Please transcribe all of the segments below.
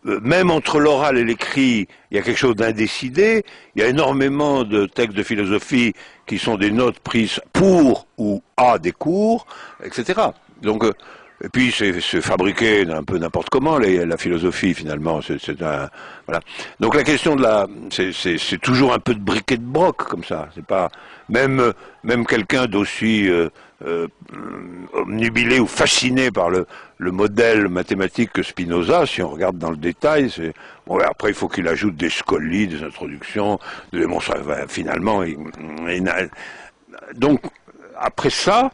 même entre l'oral et l'écrit, il y a quelque chose d'indécidé. Il y a énormément de textes de philosophie qui sont des notes prises pour ou à des cours, etc. Donc, et puis c'est fabriqué un peu n'importe comment, la philosophie finalement. Voilà. Donc la question de c'est toujours un peu de briquet de broc comme ça. C'est pas même quelqu'un d'aussi obnubilé ou fasciné par le modèle mathématique que Spinoza, si on regarde dans le détail, c'est bon. Après, il faut qu'il ajoute des scolies, des introductions, des démonstrations. Finalement, donc après ça,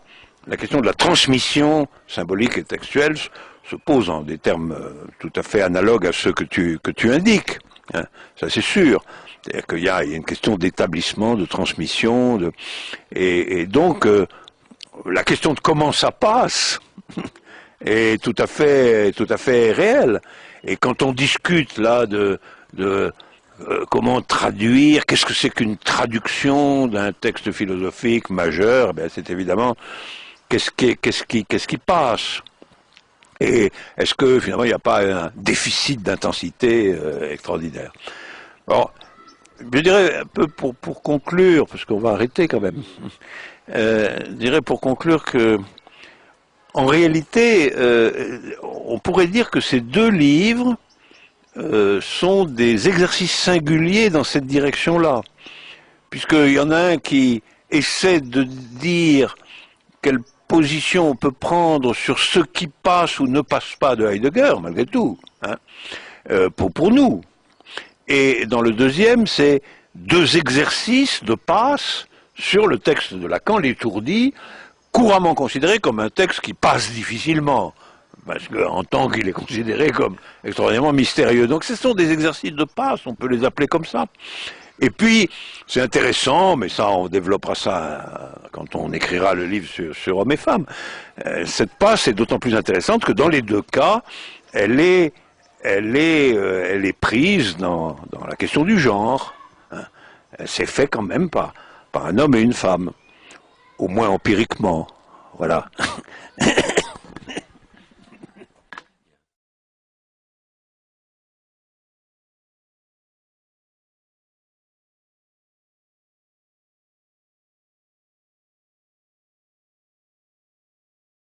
la question de la transmission symbolique et textuelle se pose en des termes tout à fait analogues à ceux que tu indiques. Hein, ça, c'est sûr. C'est-à-dire qu'il y a une question d'établissement, de transmission, et donc la question de comment ça passe est tout à fait réelle. Et quand on discute là de comment traduire, qu'est-ce que c'est qu'une traduction d'un texte philosophique majeur, ben c'est évidemment qu'est-ce qui passe. Et est-ce que finalement il n'y a pas un déficit d'intensité extraordinaire? Alors, je dirais un peu pour conclure, parce qu'on va arrêter quand même, je dirais pour conclure que en réalité, on pourrait dire que ces deux livres sont des exercices singuliers dans cette direction-là, puisqu'il y en a un qui essaie de dire quelle position on peut prendre sur ce qui passe ou ne passe pas de Heidegger, malgré tout, hein, pour nous. Et dans le deuxième, c'est deux exercices de passe sur le texte de Lacan, l'étourdi, couramment considéré comme un texte qui passe difficilement, parce qu'en tant qu'il est considéré comme extraordinairement mystérieux. Donc ce sont des exercices de passe, on peut les appeler comme ça. Et puis, c'est intéressant, mais ça, on développera ça quand on écrira le livre sur hommes et femmes. Cette passe est d'autant plus intéressante que dans les deux cas, elle est prise dans la question du genre. Hein. C'est fait quand même par un homme et une femme, au moins empiriquement. Voilà.